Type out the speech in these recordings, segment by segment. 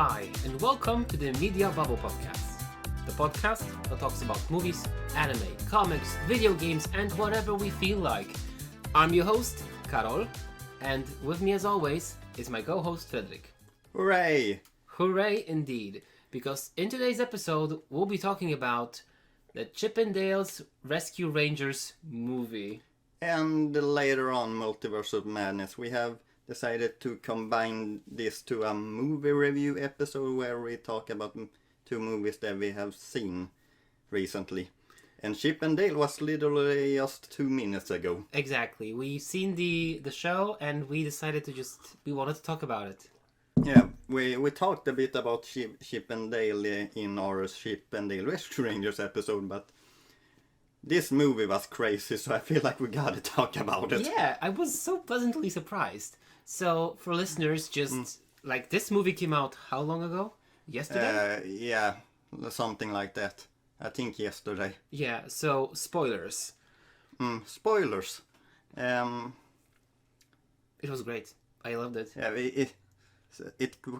Hi, and welcome to the Media Bubble Podcast, the podcast that talks about movies, anime, comics, video games, and whatever we feel like. I'm your host, Karol, and with me as always is my co-host, Fredrik. Hooray! Hooray indeed, because in today's episode, we'll be talking about the Chip 'n Dale's Rescue Rangers movie. And later on, Multiverse of Madness, we have decided to combine this to a movie review episode where we talk about two movies that we have seen recently. And Chip 'n Dale was literally just 2 minutes ago. Exactly. We've seen the show and we decided we wanted to talk about it. Yeah, we talked a bit about Chip 'n Dale in our Chip 'n Dale Rescue Rangers episode, but this movie was crazy, so I feel like we gotta talk about it. Yeah, I was so pleasantly surprised. So, for listeners, like, this movie came out how long ago? Yesterday? Yeah, something like that. I think yesterday. Yeah, so, spoilers. Spoilers. It was great. I loved it. Yeah, it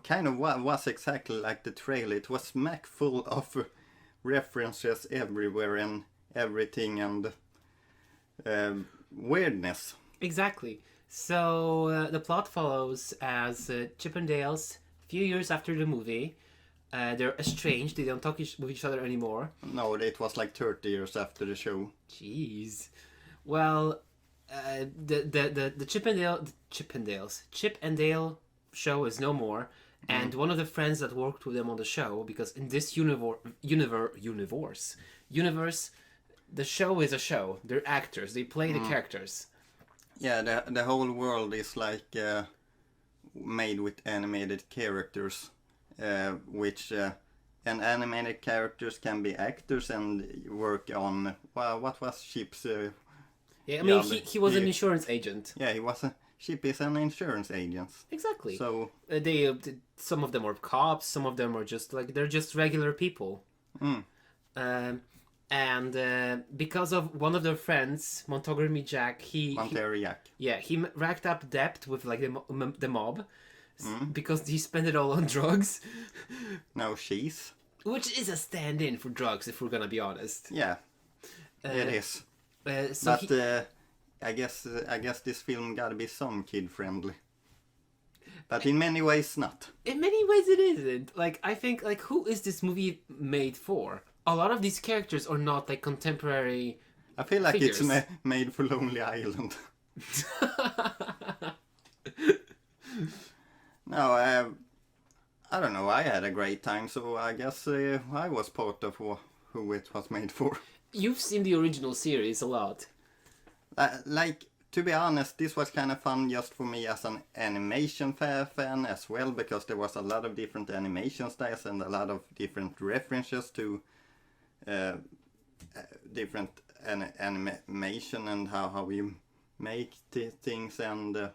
kind of was exactly like the trailer. It was smack full of references everywhere and everything and weirdness. Exactly. So the plot follows as Chip 'n Dale's few years after the movie. They're estranged. They don't talk with each other anymore. No, it was like 30 years after the show. Jeez. Well, the Chip 'n Dale show is no more, and one of the friends that worked with them on the show, because in this universe, the show is a show. They're actors. They play the characters. Yeah, the whole world is like made with animated characters, which and animated characters can be actors and work on what was Chip's? Yeah, I mean he was an insurance agent. Yeah, Chip is an insurance agent. Exactly. So some of them are cops. Some of them are they're just regular people. And because of one of their friends, Montgomery Jack, he racked up debt with like the mob because he spent it all on drugs. No, cheese. Which is a stand-in for drugs, if we're gonna be honest. Yeah, it is. I guess this film gotta be some kid-friendly. But in many ways, not. In many ways, it isn't. Like, I think, like, who is this movie made for? A lot of these characters are not like contemporary. I feel like figures. It's made for Lonely Island. No, I don't know. I had a great time, so I guess I was part of who it was made for. You've seen the original series a lot. Like, to be honest, this was kind of fun just for me as an animation fan as well, because there was a lot of different animation styles and a lot of different references to different animation and how you make things, and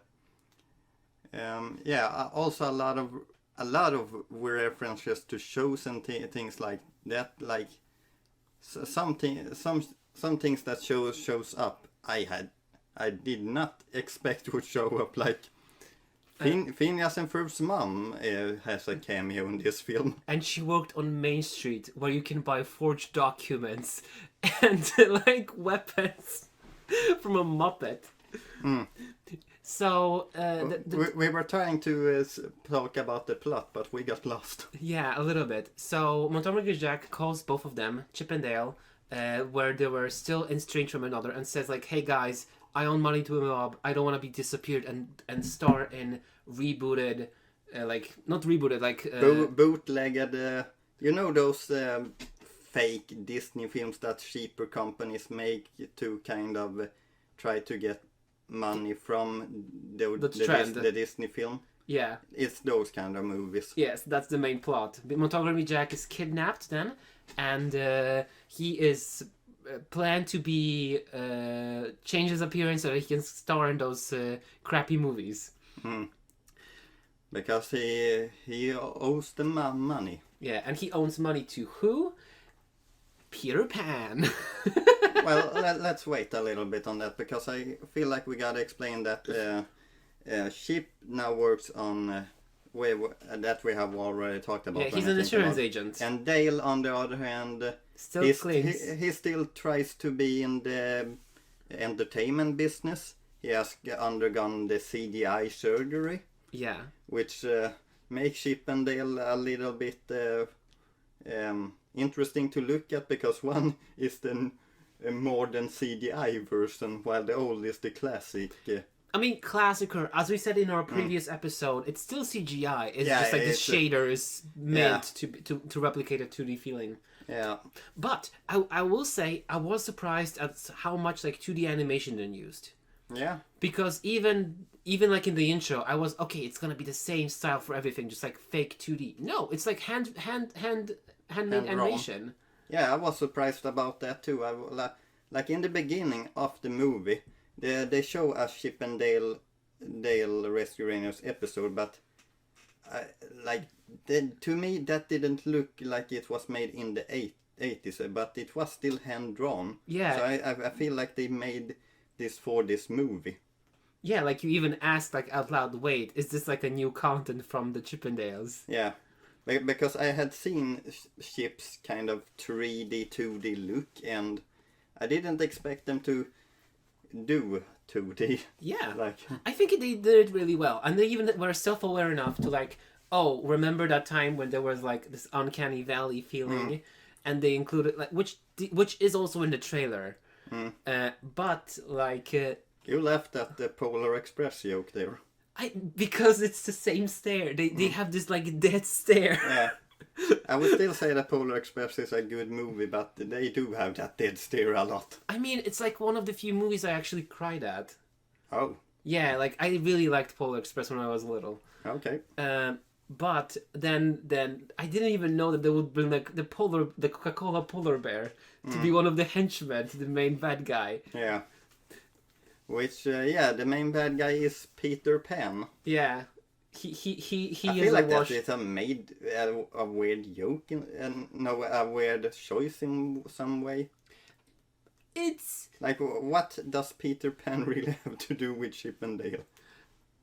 also a lot of references to shows and things like that. Like some things that shows up I did not expect would show up, like Phineas and Ferb's mom has a cameo in this film. And she worked on Main Street, where you can buy forged documents and like weapons from a Muppet. So we were trying to talk about the plot, but we got lost. Yeah, a little bit. So Montgomery Jack calls both of them, Chip and Dale, where they were still estranged from another, and says like, "Hey guys, I own money to a mob. I don't want to be disappeared and star in rebooted, bootlegged. You know those fake Disney films that cheaper companies make to kind of try to get money from the Disney film. Yeah, it's those kind of movies. Yes, that's the main plot. Montgomery Jack is kidnapped then, and he is planned to be change his appearance so that he can star in those crappy movies. Because he owes them money. Yeah, and he owes money to who? Peter Pan. Well, let's wait a little bit on that, because I feel like we gotta explain that Chip now works on that we have already talked about. Yeah, he's an insurance agent. And Dale, on the other hand, Still claims. he still tries to be in the entertainment business. He has undergone the CGI surgery. Yeah. Which makes Chip and Dale a little bit interesting to look at, because one is the modern CGI version, while the old is the classic. I mean, classic, or as we said in our previous episode, it's still CGI. It's just like the shader is meant to replicate a 2D feeling. Yeah. But I will say I was surprised at how much like 2D animation they used. Yeah. Because even like in the intro, I was okay. It's gonna be the same style for everything, just like fake 2D. No, it's like handmade animation. Yeah, I was surprised about that too. Like in the beginning of the movie, they show a Chip and Dale Rescue Rangers episode, but to me that didn't look like it was made in the 80s, but it was still hand drawn. Yeah. So I feel like they made this for this movie. Yeah, like you even asked like out loud, wait, is this like a new content from the Chippendales? Yeah, because I had seen Chip's kind of 3D, 2D look, and I didn't expect them to do 2D. Yeah, I think they did it really well. And they even were self-aware enough to like, oh, remember that time when there was like this uncanny valley feeling? And they included, like, which is also in the trailer. But like you left at the Polar Express joke there. Because it's the same stare. They have this like dead stare. Yeah, I would still say that Polar Express is a good movie, but they do have that dead stare a lot. I mean, it's like one of the few movies I actually cried at. Oh. Yeah, like I really liked Polar Express when I was little. Okay. But then I didn't even know that they would bring like the Coca-Cola polar bear to be one of the henchmen to the main bad guy. Yeah. Which the main bad guy is Peter Pan. Yeah. He I feel like that is a weird joke and a weird choice in some way. It's like, what does Peter Pan really have to do with Chip and Dale?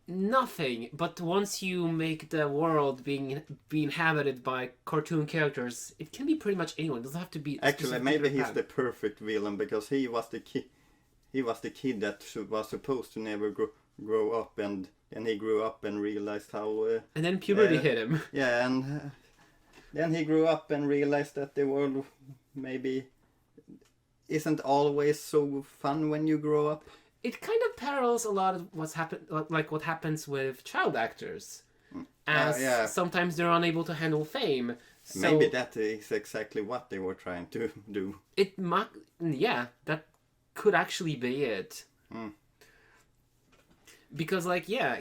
Nothing, but once you make the world be inhabited by cartoon characters, it can be pretty much anyone. It doesn't have to be. Actually, maybe he's the perfect villain, because he was the kid. He was the kid that was supposed to never grow up, and he grew up and realized how. And then puberty hit him. Yeah, and then he grew up and realized that the world maybe isn't always so fun when you grow up. It kind of parallels a lot of what happens with child actors, as sometimes they're unable to handle fame. So maybe that is exactly what they were trying to do. That could actually be it. Because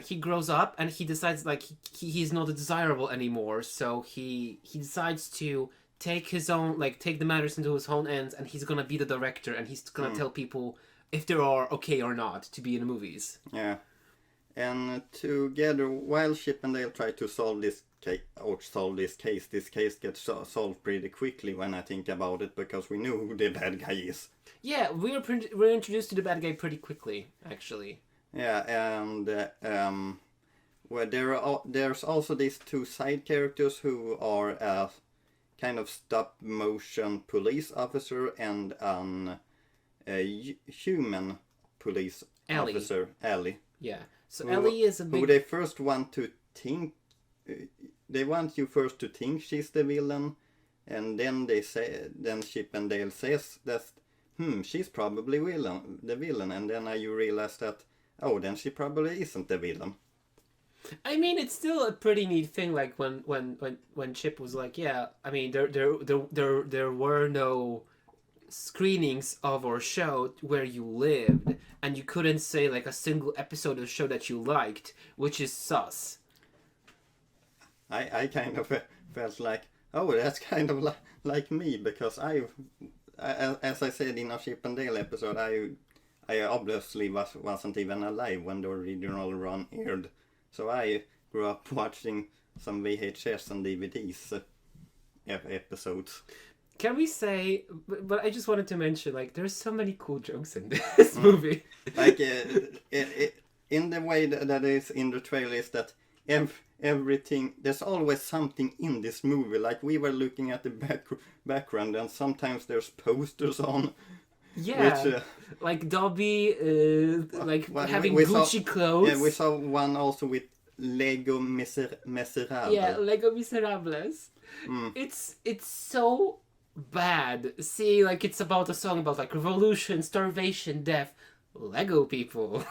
he grows up and he decides he's not desirable anymore, so he decides to take the matters into his own hands, and he's gonna be the director, and he's gonna tell people if they are okay or not to be in the movies. Yeah. And together, while Chip and Dale try to solve this case, this case gets solved pretty quickly when I think about it, because we know who the bad guy is. Yeah, we're introduced to the bad guy pretty quickly, actually. Yeah, and there's also these two side characters who are a kind of stop-motion police officer and a human police officer, Ellie. Yeah. So Ellie is who they first want to think. They want you first to think she's the villain, and then Chip and Dale says that she's probably the villain, and then you realize that then she probably isn't the villain. I mean, it's still a pretty neat thing. Like when Chip was like, yeah, I mean, there were no screenings of our show where you lived, and you couldn't say like a single episode of the show that you liked, which is sus. I kind of felt like, that's kind of like me, because as I said in a Chip and Dale episode, I obviously wasn't even alive when the original run aired, so I grew up watching some VHS and DVDs episodes. Can we say, but I just wanted to mention, there's so many cool jokes in this movie. In the way that is in the trailer is that everything. There's always something in this movie. Like we were looking at the background, and sometimes there's posters on. Yeah, Which, like Dobby, like well, having we Gucci clothes. Yeah, we saw one also with Lego Miserable. Yeah, Lego Miserables. It's so bad. See, like it's about a song about like revolution, starvation, death. Lego people.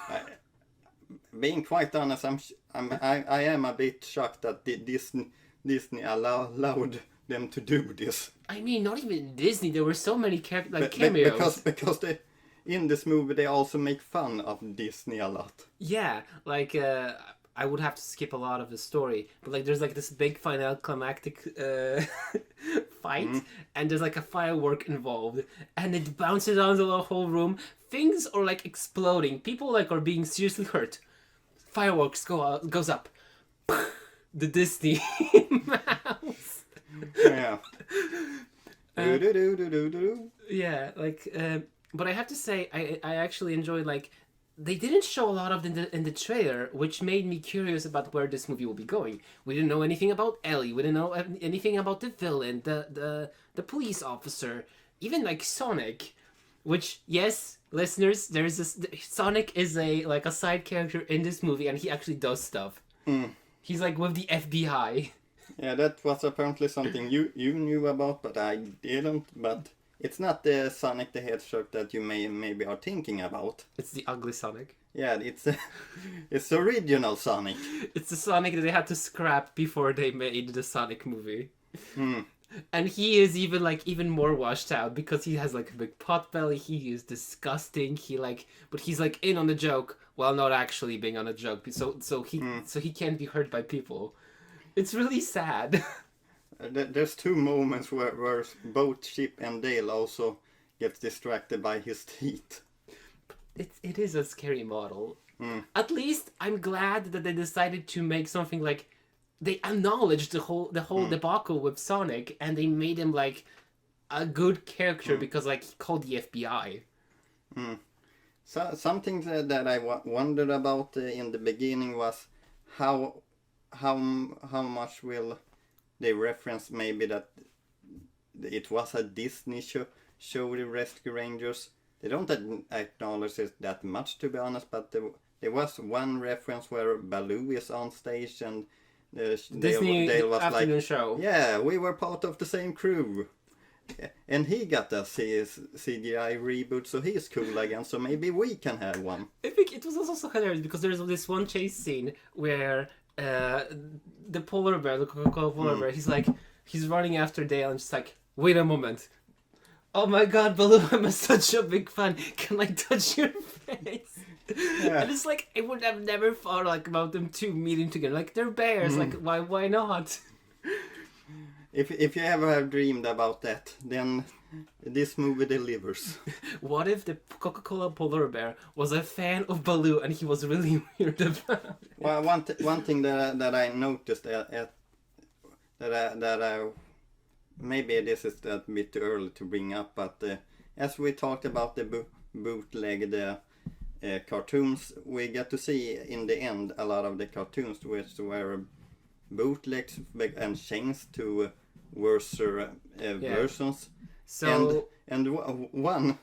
Being quite honest, I am a bit shocked that Disney allowed them to do this. I mean, not even Disney. There were so many cameos. Because they, in this movie they also make fun of Disney a lot. Yeah, like I would have to skip a lot of the story, but like there's like this big final climactic fight, and there's like a firework involved, and it bounces onto the whole room. Things are like exploding. People like are being seriously hurt. Fireworks goes up. The Disney mouse. Yeah. Do-do-do-do-do-do. Yeah, like, but I have to say, I actually enjoyed, like, they didn't show a lot of in the trailer, which made me curious about where this movie will be going. We didn't know anything about Ellie. We didn't know anything about the villain, the police officer, even like Sonic, which, yes, listeners, there's this Sonic is a side character in this movie, and he actually does stuff. He's like with the FBI. Yeah, that was apparently something you knew about, but I didn't. But it's not the Sonic the Hedgehog that you maybe are thinking about. It's the ugly Sonic. Yeah, it's the original Sonic. It's the Sonic that they had to scrap before they made the Sonic movie. And he is even more washed out because he has like a big pot belly. He is disgusting. But he's like in on the joke while not actually being on a joke. So he can't be hurt by people. It's really sad. There's two moments where both Chip and Dale also gets distracted by his teeth. It is a scary model. At least I'm glad that they decided to make something like they acknowledged the whole debacle with Sonic, and they made him like a good character because like he called the FBI. So something that I wondered about in the beginning was how much will they reference maybe that it was a Disney show the Rescue Rangers. They don't acknowledge it that much, to be honest, but there was one reference where Baloo is on stage and Disney Dale was afternoon like, show. yeah, we were part of the same crew. And he got a CGI reboot, so he's cool again, so maybe we can have one. I think it was also so hilarious because there's this one chase scene where the polar bear, the Coca-Cola polar bear, he's running after Dale and just like, wait a moment. Oh my god, Baloo, I'm such a big fan. Can I touch your face? Yeah. And it's like, I would have never thought like about them two meeting together. Like, they're bears, like, why not? If you ever have dreamed about that, then this movie delivers. What if the Coca-Cola polar bear was a fan of Baloo and he was really weird about it? Well, one thing that I noticed that I maybe this is a bit too early to bring up, but as we talked about the bootleg, the cartoons, we get to see in the end a lot of the cartoons which were bootlegs and changed to worse versions. So and one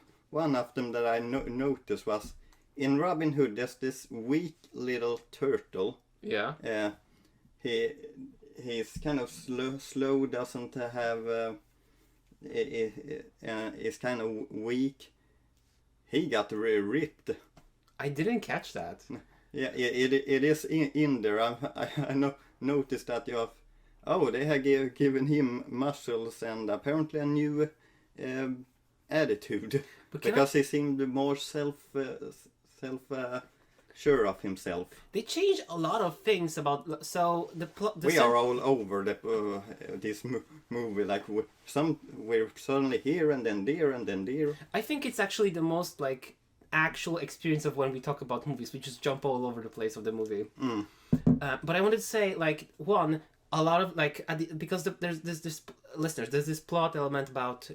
of them that I noticed was in Robin Hood. There's this weak little turtle. Yeah. He's kind of slow, doesn't have is kind of weak. He got ripped. I didn't catch that. Yeah, it is in there. I noticed that you have. Oh, they have given him muscles and apparently a new attitude because he seemed more self sure of himself. They changed a lot of things about the plot. We are all over this movie. Like we're suddenly here and then there and then there. I think it's actually the most like actual experience of when we talk about movies. We just jump all over the place of the movie. But I wanted to say like one. A lot of like because there's this listeners, there's this plot element about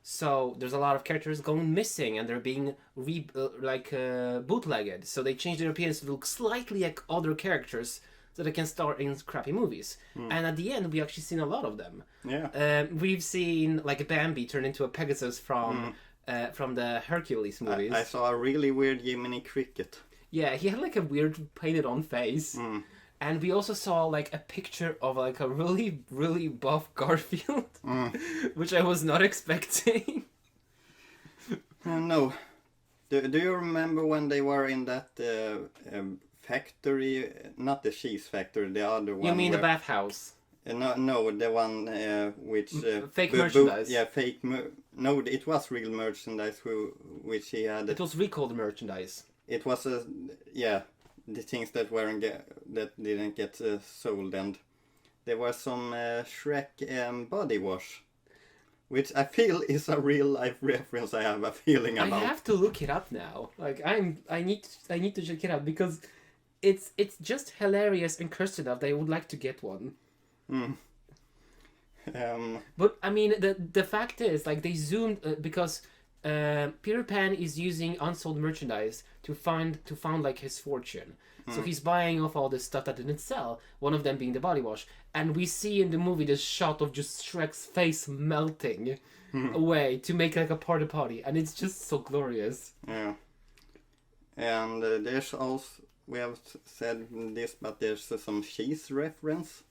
so there's a lot of characters going missing and they're being bootlegged, so they change their appearance to look slightly like other characters so they can star in crappy movies. And at the end, we actually seen a lot of them. Yeah. We've seen like Bambi turn into a Pegasus from the Hercules movies. I saw a really weird Jiminy Cricket. Yeah, he had like a weird painted on face. And we also saw like a picture of like a really, really buff Garfield, which I was not expecting. No. Do you remember when they were in that factory? Not the cheese factory, the other one. You mean the bathhouse? No, the one which... fake merchandise. Yeah, fake... No, it was real merchandise which he had. It was recalled merchandise. It was, the things that that didn't get sold, and there was some Shrek body wash, which I feel is a real life reference. I have a feeling about. I have to look it up now. Like I need to check it out because it's just hilarious and cursed enough that I would like to get one. But I mean the fact is like they zoomed because Peter Pan is using unsold merchandise to find like his fortune. So he's buying off all this stuff that didn't sell, one of them being the body wash. And we see in the movie this shot of just Shrek's face melting away to make like a party, and it's just so glorious. Yeah. And there's also, we have said this, but there's some cheese reference.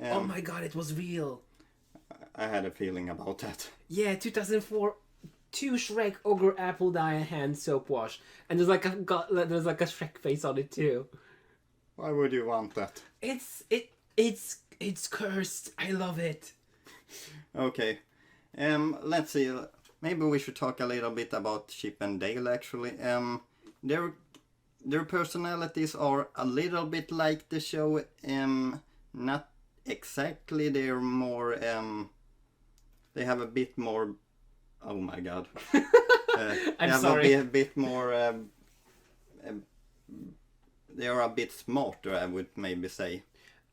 Oh my god, it was real. I had a feeling about that. Yeah, 2004. 2 Shrek Ogre Apple Dye Hand Soap Wash, and there's like a Shrek face on it too. Why would you want that? It's cursed. I love it. Okay, let's see. Maybe we should talk a little bit about Chip and Dale. Actually, their personalities are a little bit like the show. Not exactly. They're more. They have a bit more. Oh my god. I'm sorry. A bit more... they are a bit smarter, I would maybe say.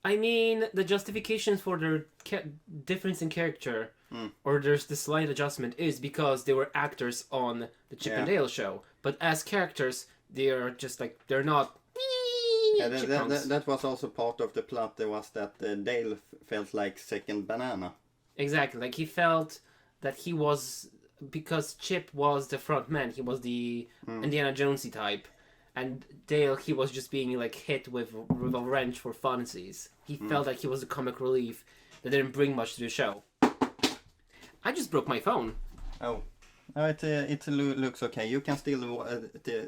I mean, the justifications for their difference in character, or there's the slight adjustment, is because they were actors on the Chip and Dale show. But as characters, they are just like, they're not... Yeah, that was also part of the plot. There was that Dale felt like second banana. Exactly. Like, he felt that he was... Because Chip was the front man, he was the Indiana Jonesy type, and Dale, he was just being like hit with a wrench for funsies. He felt like he was the comic relief that didn't bring much to the show. I just broke my phone. Oh, it looks okay. You can still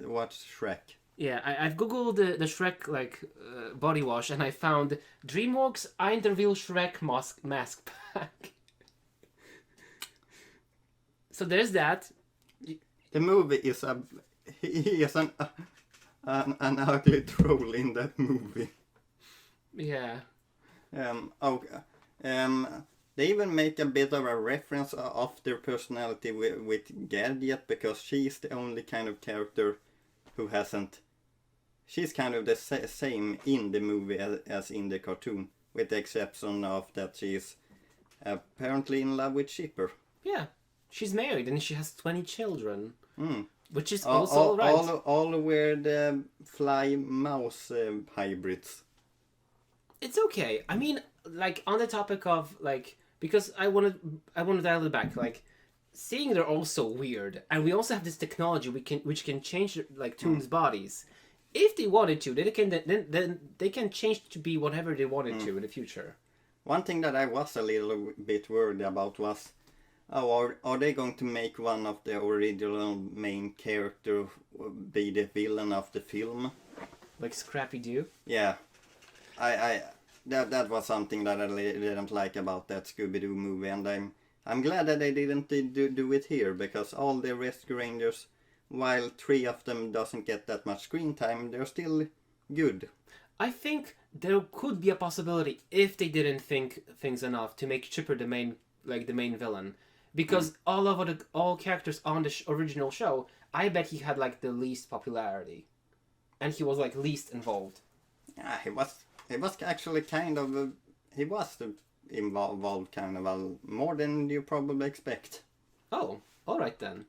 watch Shrek. Yeah, I've googled the Shrek body wash, and I found DreamWorks Interview Shrek mask pack. So there's that. The movie is he is an ugly troll in that movie. Yeah. They even make a bit of a reference of their personality with Gadget, because she's the only kind of character who hasn't. She's kind of the same in the movie as in the cartoon, with the exception of that she's apparently in love with Chipper. Yeah. She's married and she has 20 children, which is also right. All weird fly mouse hybrids. It's okay. I mean, like on the topic of like, because I want to dial it back. Like, seeing they're all so weird, and we also have this technology which can change like Toon's bodies. If they wanted to, then they can change to be whatever they wanted to in the future. One thing that I was a little bit worried about was. Oh, are they going to make one of the original main character be the villain of the film? Like Scrappy Doo? Yeah. That was something that I didn't like about that Scooby-Doo movie, and I'm glad that they didn't do it here, because all the Rescue Rangers, while 3 of them doesn't get that much screen time, they're still good. I think there could be a possibility, if they didn't think things enough, to make Chipper the main villain. Because all characters on the original show, I bet he had like the least popularity, and he was like least involved. Yeah, he was actually kind of he was involved kind of more than you probably expect. Oh, all right then.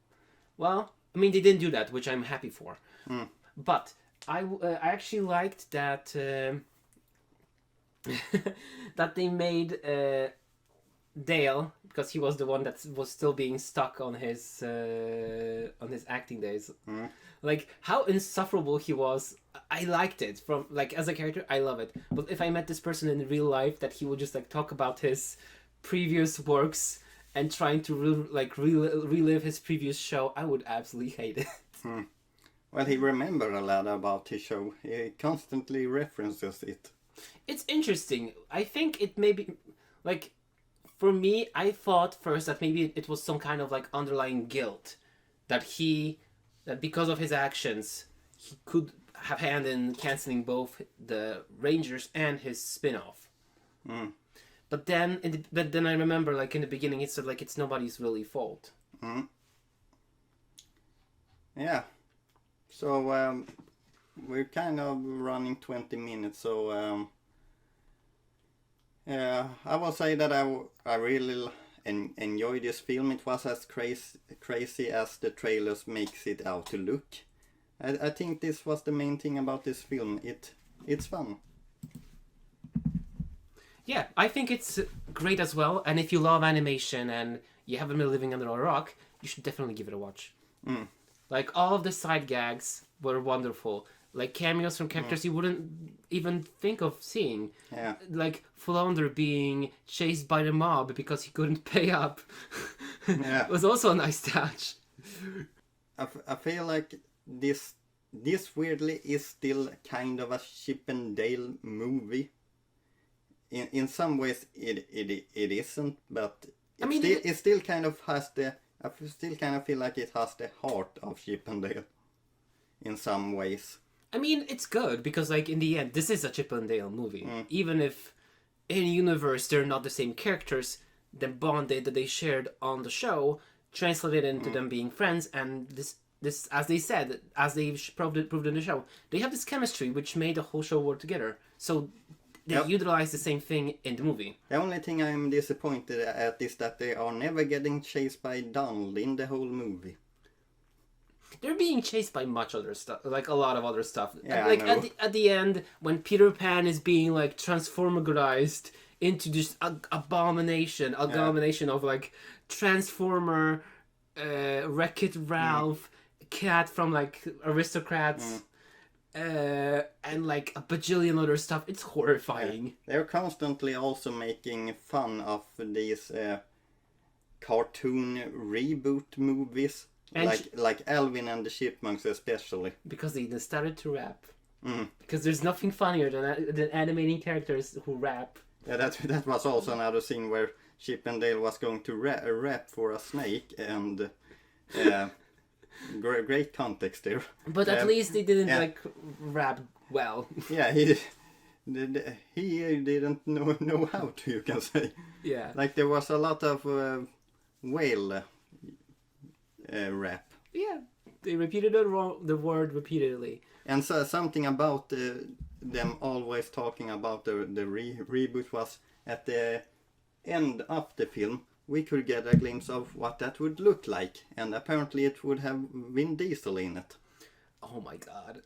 Well, I mean they didn't do that, which I'm happy for. But I actually liked that that they made Dale, because he was the one that was still being stuck on his acting days. Like how insufferable he was. I liked it from like as a character. I love it. But if I met this person in real life, that he would just like talk about his previous works and trying to relive his previous show, I would absolutely hate it. Well, he remembered a lot about his show. He constantly references it. It's interesting. I think it may be like, for me, I thought first that maybe it was some kind of like underlying guilt that because of his actions he could have hand in canceling both the Rangers and his spin-off. But then I remember like in the beginning it said like it's nobody's really fault. Yeah. So we're kind of running 20 minutes, so I will say that I really enjoyed this film. It was as crazy as the trailers makes it out to look. I think this was the main thing about this film. It's fun. Yeah, I think it's great as well. And if you love animation and you haven't been living under a rock, you should definitely give it a watch. Like all of the side gags were wonderful. Like cameos from characters you wouldn't even think of seeing. Yeah. Like Flounder being chased by the mob because he couldn't pay up. Yeah. It was also a nice touch. I feel like this weirdly is still kind of a Chip and Dale movie. In some ways it isn't, but it still kind of has the. I still kind of feel like it has the heart of Chip and Dale. In some ways. I mean, it's good because, like, in the end, this is a Chip and Dale movie. Even if in universe they're not the same characters, the bond that they shared on the show translated into them being friends, and this, as they said, as they proved in the show, they have this chemistry which made the whole show work together. So they utilize the same thing in the movie. The only thing I'm disappointed at is that they are never getting chased by Donald in the whole movie. They're being chased by much other stuff, like a lot of other stuff. Yeah, like I know. at the end, when Peter Pan is being like transformerized into just abomination of like Transformer, Wreck-It Ralph, Cat from like Aristocrats, and like a bajillion other stuff. It's horrifying. Yeah. They're constantly also making fun of these cartoon reboot movies. And like Alvin and the Chipmunks especially. Because they started to rap. Because there's nothing funnier than animating characters who rap. Yeah, that was also another scene where Chip and Dale was going to rap for a snake, and great context there. But at least they didn't like rap well. Yeah, he didn't know how to, you can say. Yeah. Like there was a lot of whale rap. Yeah, they repeated the word repeatedly. And so something about them always talking about the reboot was at the end of the film we could get a glimpse of what that would look like, and apparently it would have Vin Diesel in it. Oh my god.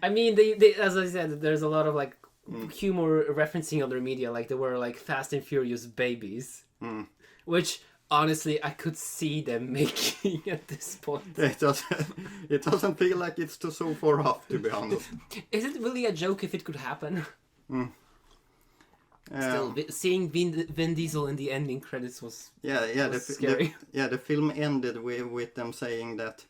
I mean, they as I said, there's a lot of like humor referencing other media, like they were like Fast and Furious babies, which honestly I could see them making at this point. It doesn't feel like it's so far off, to be honest. Is it really a joke if it could happen? Still, seeing Vin Diesel in the ending credits was scary. The film ended with them saying that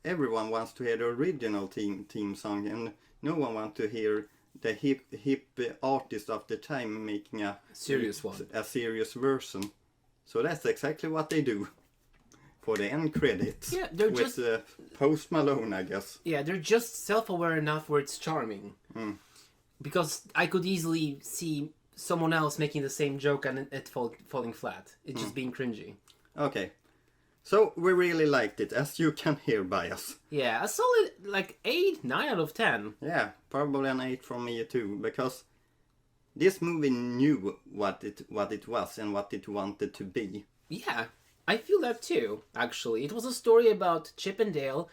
everyone wants to hear the original theme song, and no one wants to hear the hip artist of the time making a serious version. So that's exactly what they do for the end credits. Yeah, they're with Post Malone, I guess. Yeah, they're just self-aware enough where it's charming. Because I could easily see someone else making the same joke and it falling flat. It's just being cringy. Okay. So we really liked it, as you can hear by us. Yeah, a solid like 9 out of 10. Yeah, probably an 8 from me too, because this movie knew what it was and what it wanted to be. Yeah, I feel that too, actually. It was a story about Chip and Dale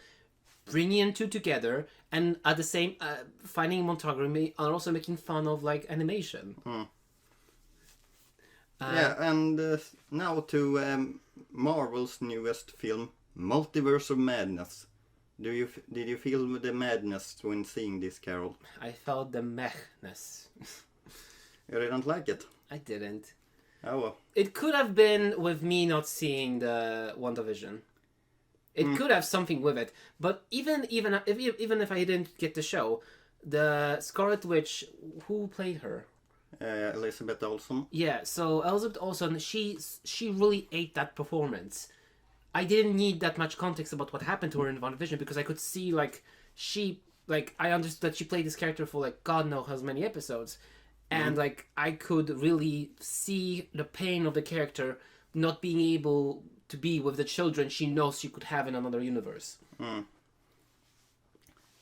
bringing two together and at the same finding monogamy and also making fun of like animation. And now to Marvel's newest film, Multiverse of Madness. Did you feel the madness when seeing this, Karol? I felt the mehness. You didn't like it? I didn't. Oh well. It could have been with me not seeing the WandaVision. It could have something with it, but even if I didn't get the show, the Scarlet Witch, who played her? Elizabeth Olsen. Yeah, so Elizabeth Olsen, she really ate that performance. I didn't need that much context about what happened to her in WandaVision because I could see I understood that she played this character for like God knows how many episodes, and like I could really see the pain of the character not being able to be with the children she knows she could have in another universe.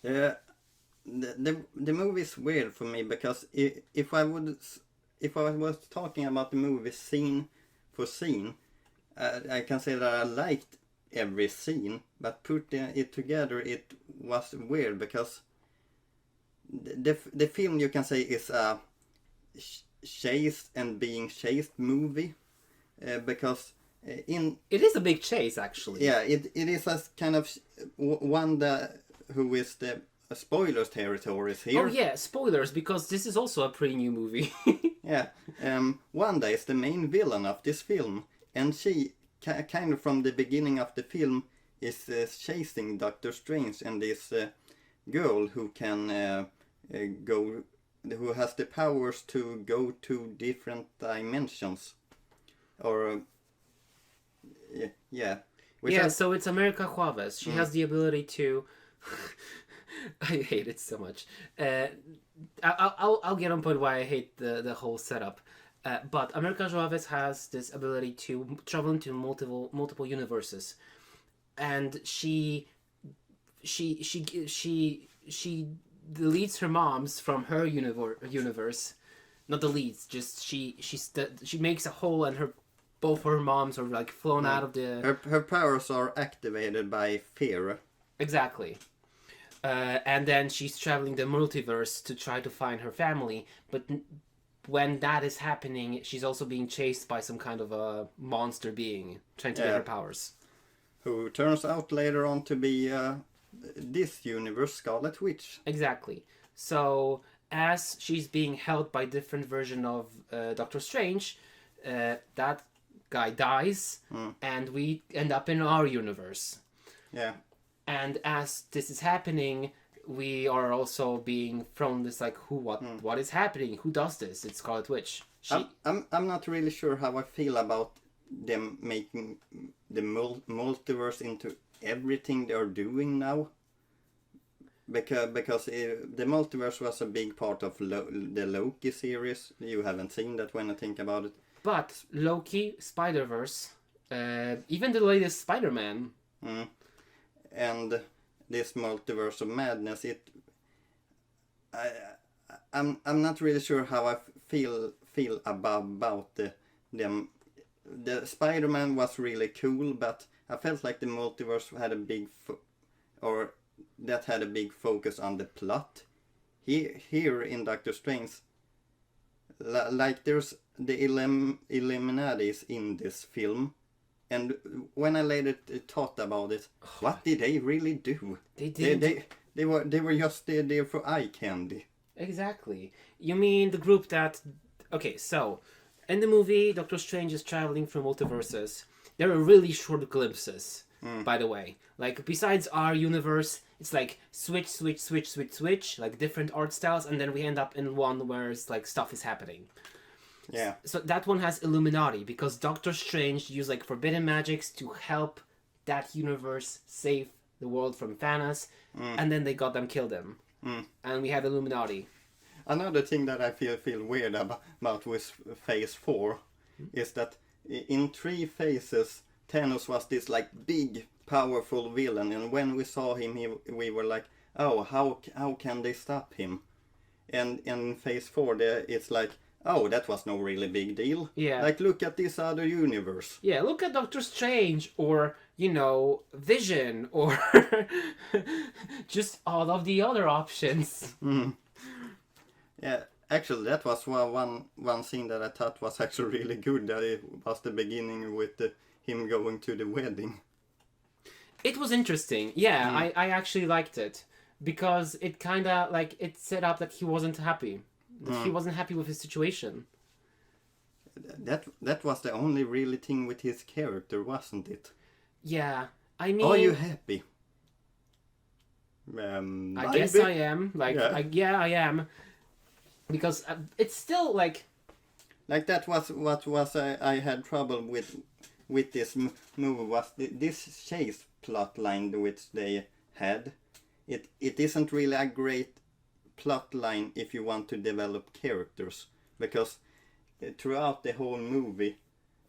The movie is weird for me because if I was talking about the movie scene for scene, I can say that I liked every scene, but putting it together it was weird because the film, you can say, is a chased and being chased movie because it is a big chase, actually. Yeah, it is a kind of one who is the spoilers territories here. Oh yeah, spoilers, because this is also a pretty new movie. Yeah, Wanda is the main villain of this film, and she kind of from the beginning of the film is chasing Doctor Strange and this girl who can who has the powers to go to different dimensions, or yeah. So it's America Chavez. She has the ability to. I hate it so much. I'll get on point why I hate the whole setup. But America Chavez has this ability to travel into multiple universes, and she deletes her moms from her universe. Not deletes, just she makes a hole, and both her moms are like flown out of the. Her powers are activated by fear. Exactly. And then she's traveling the multiverse to try to find her family, but when that is happening, she's also being chased by some kind of a monster being trying to get her powers. Who turns out later on to be this universe Scarlet Witch. Exactly. So as she's being held by different version of Doctor Strange, that guy dies, and we end up in our universe. Yeah. And as this is happening, we are also being thrown this like, what is happening? Who does this? It's Scarlet Witch. I'm not really sure how I feel about them making the multiverse into everything they're doing now. Because the multiverse was a big part of the Loki series. You haven't seen that when I think about it. But Loki, Spider-Verse, even the latest Spider-Man. And this Multiverse of Madness, I'm not really sure how I feel about them. The Spider-Man was really cool, but I felt like the multiverse had a big had a big focus on the plot. Here in Doctor Strange, like there's the Illuminatis in this film. And when I later thought about it, what did they really do? They were just there for eye candy. Exactly. You mean the group that... Okay, so, in the movie, Doctor Strange is traveling through multiverses. There are really short glimpses, by the way. Like, besides our universe, it's like switch, like different art styles, and then we end up in one where it's like stuff is happening. Yeah. So that one has Illuminati, because Doctor Strange used like forbidden magics to help that universe save the world from Thanos, and then they got them killed him. And we have Illuminati. Another thing that I feel weird about with Phase 4 is that in 3 phases Thanos was this like big powerful villain, and when we saw him we were like, oh, how can they stop him? And in Phase 4 it's like, oh, that was no really big deal. Yeah. Like, look at this other universe. Yeah, look at Doctor Strange, or, Vision, or just all of the other options. Yeah, actually, that was one scene that I thought was actually really good. That it was the beginning with him going to the wedding. It was interesting. Yeah, I actually liked it. Because it kind of, it set up that he wasn't happy. He wasn't happy with his situation. That was the only really thing with his character, wasn't it? Yeah, I mean... Are you happy? I guess I am. I am. Because it's still, Like, that was what was I had trouble with this movie, was this chase plot line which they had. It isn't really a great plot line if you want to develop characters, because throughout the whole movie,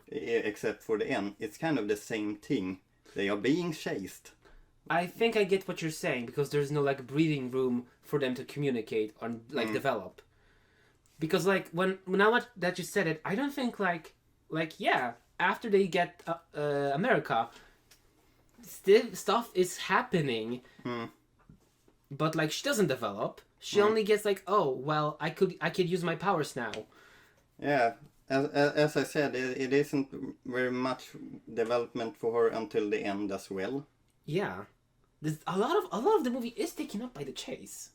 except for the end, it's kind of the same thing. They are being chased. I think I get what you're saying, because there's no breathing room for them to communicate or develop. Because when now that you said it, I don't think after they get America, stuff is happening. But she doesn't develop. She only gets oh well, I could use my powers now. Yeah, as I said, it isn't very much development for her until the end as well. Yeah, a lot of the movie is taken up by the chase.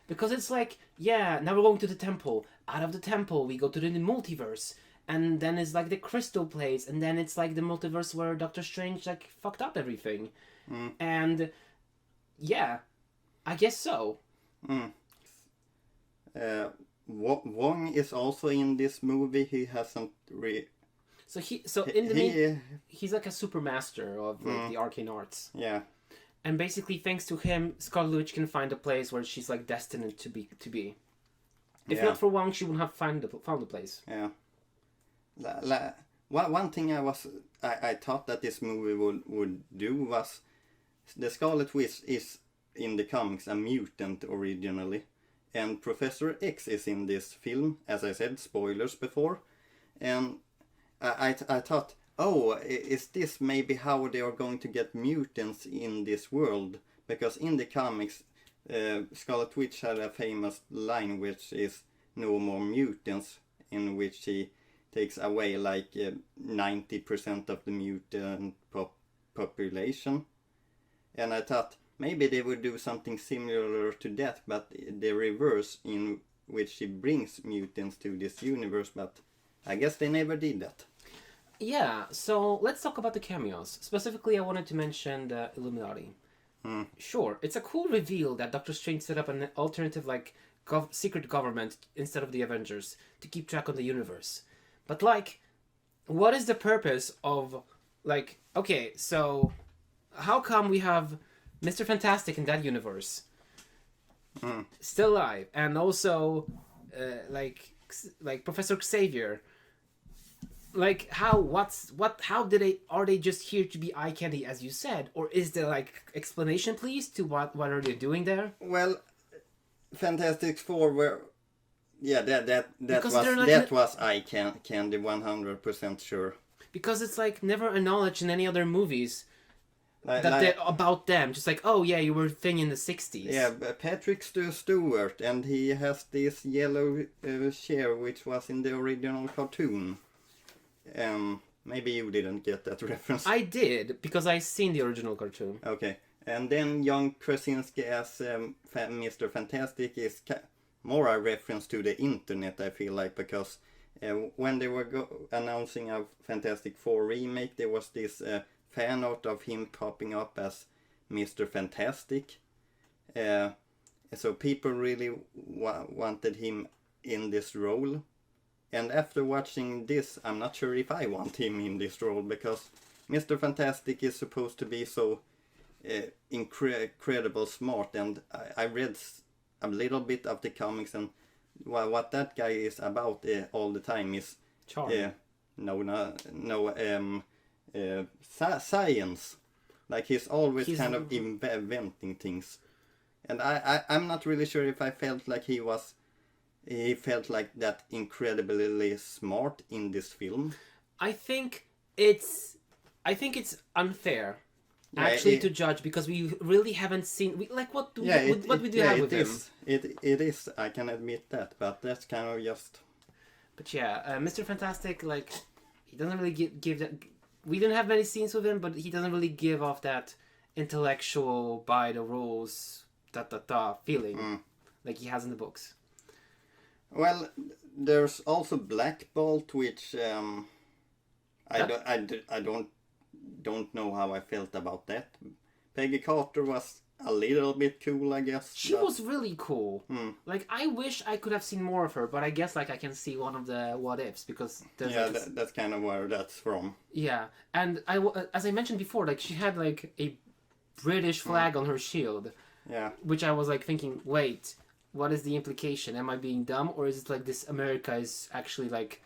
Because it's now we're going to the temple. Out of the temple, we go to the multiverse, and then it's the crystal place, and then it's the multiverse where Doctor Strange fucked up everything, and yeah. I guess so. Wong is also in this movie. He hasn't he's a super master of the arcane arts. Yeah. And basically, thanks to him, Scarlet Witch can find a place where she's destined to be. If not for Wong, she wouldn't have found the place. Yeah. One thing I thought that this movie would do was, the Scarlet Witch is in the comics a mutant originally, and Professor X is in this film, as I said, spoilers before, and I thought, oh, is this maybe how they are going to get mutants in this world? Because in the comics, Scarlet Witch had a famous line which is no more mutants, in which she takes away 90% of the mutant population, and I thought maybe they would do something similar to that, but the reverse, in which she brings mutants to this universe, but I guess they never did that. Yeah, so let's talk about the cameos. Specifically, I wanted to mention the Illuminati. Sure, it's a cool reveal that Doctor Strange set up an alternative, secret government instead of the Avengers to keep track of the universe. But, what is the purpose of, okay, so how come we have Mr. Fantastic in that universe still alive, and also Professor Xavier? How are they just here to be eye candy, as you said, or is there explanation, please, to what are they doing there? Well, Fantastic Four were, that was eye candy, 100% sure. Because it's never acknowledged in any other movies. That about them, just oh yeah, you were a thing in the 60s. Yeah, Patrick Stewart, and he has this yellow chair which was in the original cartoon. Maybe you didn't get that reference. I did, because I seen the original cartoon. Okay, and then John Krasinski as Mr. Fantastic is more a reference to the internet, I feel like, because when they were announcing a Fantastic Four remake, there was this fan art of him popping up as Mr. Fantastic. So people really wanted him in this role. And after watching this, I'm not sure if I want him in this role, because Mr. Fantastic is supposed to be so incredible smart, and I read a little bit of the comics, and what that guy is about all the time is science. He's always inventing things, and I'm not really sure if I felt like he was he felt like that incredibly smart in this film. I think it's unfair actually to judge because we really haven't seen what do we have with him. It is. I can admit that, but that's kind of just. But yeah, Mr. Fantastic, like, he doesn't really give that. We didn't have many scenes with him, but he doesn't really give off that intellectual, by the rules, feeling like he has in the books. Well, there's also Black Bolt, which I don't know how I felt about that. Peggy Carter was a little bit cool, I guess. She was really cool. Like, I wish I could have seen more of her, but I guess like I can see one of the what ifs because there's that's kind of where that's from. Yeah, and as I mentioned before, like she had like a British flag on her shield. Yeah. Which I was like thinking, wait, what is the implication? Am I being dumb, or is it like this America is actually like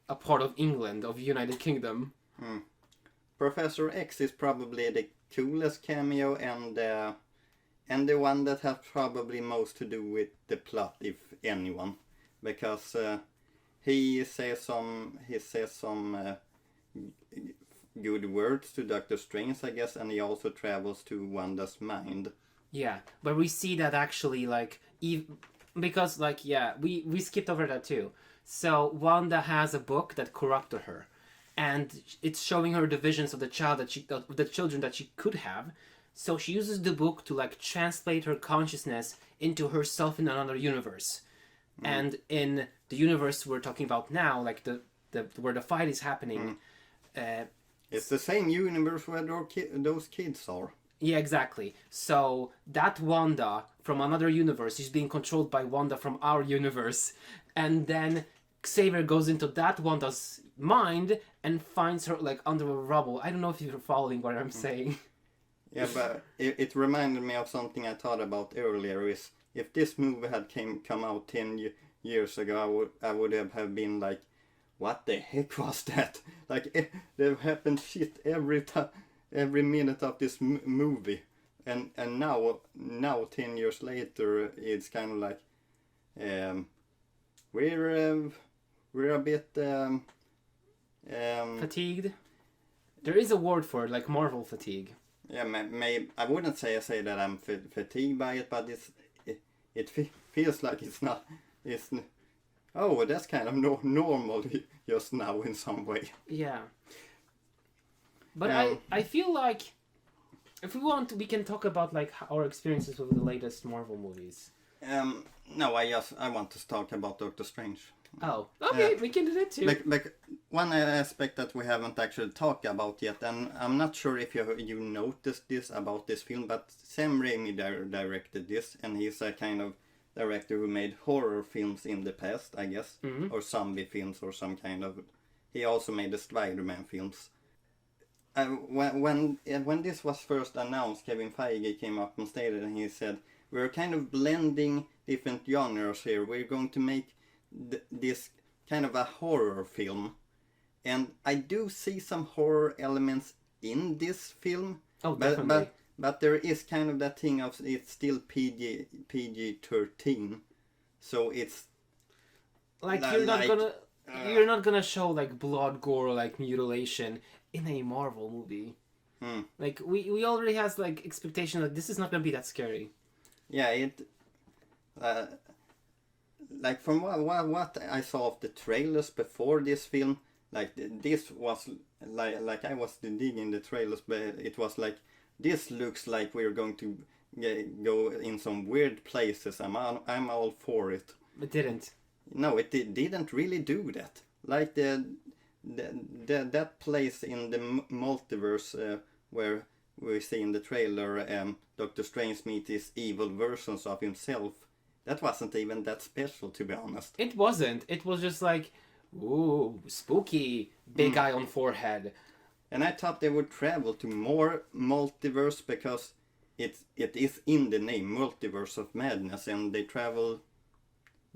a part of England, of United Kingdom? Professor X is probably the coolest cameo and the one that has probably most to do with the plot, if anyone, because he says some good words to Doctor Strange, I guess, and he also travels to Wanda's mind. Yeah, but we see that actually like because like we skipped over that too. So Wanda has a book that corrupted her, and it's showing her the visions of the children that she could have. So she uses the book to like translate her consciousness into herself in another universe. And in the universe we're talking about now, like the where the fight is happening, it's the same universe where those kids are. Yeah, exactly. So that Wanda from another universe is being controlled by Wanda from our universe, and then Xavier goes into that Wanda's mind and finds her like under a rubble. I don't know if you're following what I'm saying. Yeah, but it reminded me of something I thought about earlier. Is if this movie had come out 10 years ago, I would have been like, what the heck was that? Like, there happened shit every minute of this movie, and now 10 years later, it's kind of like, we're a bit fatigued. There is a word for it, like Marvel fatigue. Yeah, maybe I wouldn't say that I'm fatigued by it, but it feels like it's not. Oh, that's kind of normal just now in some way. Yeah. But I feel like if we want, we can talk about like our experiences with the latest Marvel movies. No, I want to talk about Doctor Strange. Oh, okay, we can do that too. Like one aspect that we haven't actually talked about yet, and I'm not sure if you noticed this about this film, but Sam Raimi directed this, and he's a kind of director who made horror films in the past, I guess, or zombie films or some kind of. He also made the Spider-Man films. When this was first announced, Kevin Feige came up on stage and he said, "We're kind of blending different genres here. We're going to make this kind of a horror film." And I do see some horror elements in this film. Oh, definitely. But there is kind of that thing of it's still PG-13, so it's like you're not gonna show like blood, gore, like mutilation in a Marvel movie. Like we already has like expectation that this is not gonna be that scary. Yeah, like from what I saw of the trailers before this film, like this was like I was digging the trailers, but it was like, this looks like we're going to go in some weird places. I'm all for it. It didn't. No, it didn't really do that. Like that place in the multiverse where we see in the trailer Doctor Strange meet his evil versions of himself. That wasn't even that special, to be honest. It wasn't. It was just like, ooh, spooky, big eye on forehead. And I thought they would travel to more multiverse because it is in the name, Multiverse of Madness, and they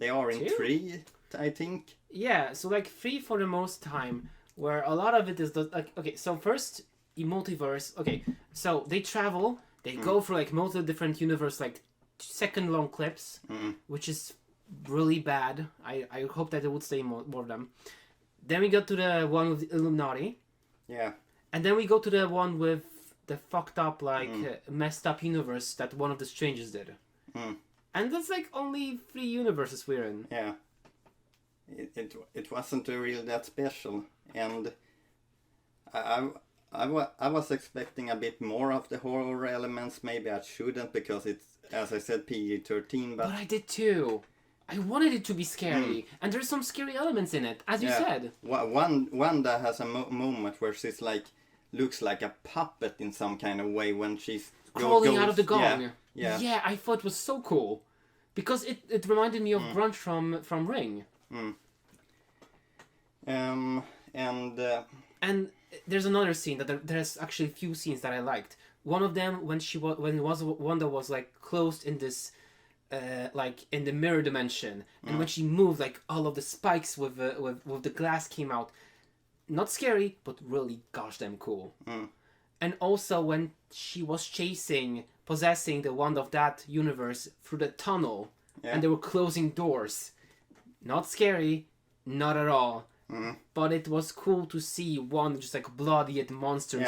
are in 3, I think. Yeah, so like 3 for the most time, where a lot of it is like, okay, so first in multiverse, okay, so they travel, they go for like multiple different universe, like second long clips, which is really bad. I hope that they would stay more of them. Then we go to the one with the Illuminati. Yeah. And then we go to the one with the fucked up, messed up universe that one of the Strangers did. Mm. And that's like only 3 universes we're in. Yeah. It wasn't really that special. And I was expecting a bit more of the horror elements. Maybe I shouldn't because it's, as I said, PG-13. But I did too. I wanted it to be scary. And there's some scary elements in it, as you said. Wanda has a moment where she's like, looks like a puppet in some kind of way when she's crawling out of the gong. Yeah, I thought it was so cool. Because it reminded me of Grunge from Ring. And there's another scene that there's actually a few scenes that I liked. One of them when Wanda was like closed in this in the mirror dimension, and when she moved, like all of the spikes with the glass came out. Not scary, but really gosh damn cool. And also when she was possessing the Wanda of that universe through the tunnel, and they were closing doors. Not scary, not at all. But it was cool to see one just like bloody monsters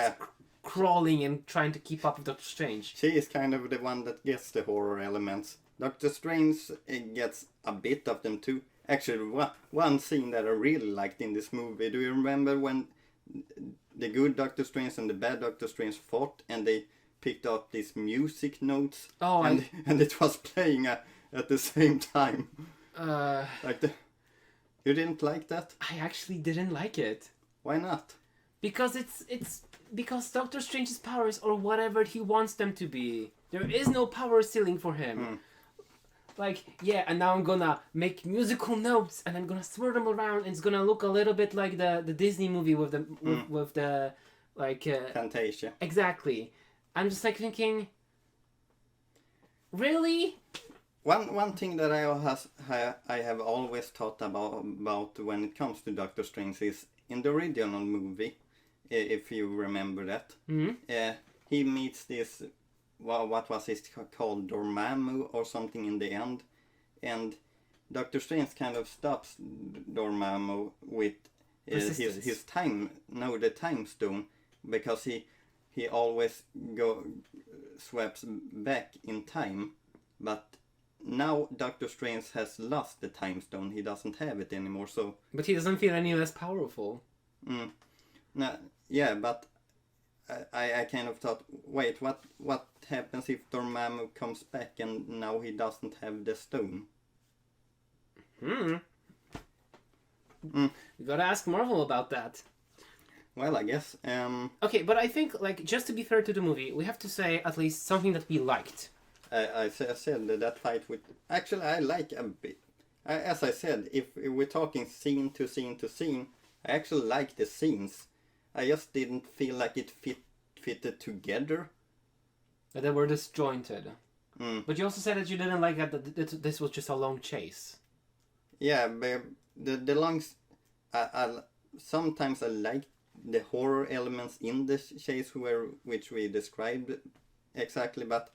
crawling and trying to keep up with Doctor Strange. She is kind of the one that gets the horror elements. Doctor Strange gets a bit of them too. Actually, one scene that I really liked in this movie. Do you remember when the good Doctor Strange and the bad Doctor Strange fought and they picked up these music notes? Oh, and it was playing at the same time. You didn't like that? I actually didn't like it. Why not? Because because Doctor Strange's powers are whatever he wants them to be. There is no power ceiling for him. And now I'm gonna make musical notes and I'm gonna swirl them around and it's gonna look a little bit like the Disney movie with the Fantasia. Exactly. I'm just like thinking, really? One thing that I have always thought about when it comes to Doctor Strange is in the original movie, if you remember that, he meets this, what was it called, Dormammu or something in the end, and Doctor Strange kind of stops Dormammu with his the time stone, because he always swaps back in time, but now Doctor Strange has lost the time stone. He doesn't have it anymore, so... But he doesn't feel any less powerful. No, yeah, but I kind of thought, wait, what happens if Dormammu comes back and now he doesn't have the stone? You gotta ask Marvel about that. Well, I guess. Okay, but I think, just to be fair to the movie, we have to say at least something that we liked. I said that fight with... Actually, I like a bit... As I said, if we're talking scene to scene to scene, I actually like the scenes. I just didn't feel like it fitted together. That they were disjointed. But you also said that you didn't like that this was just a long chase. Yeah, but the longs... sometimes I like the horror elements in the chase which we described exactly, but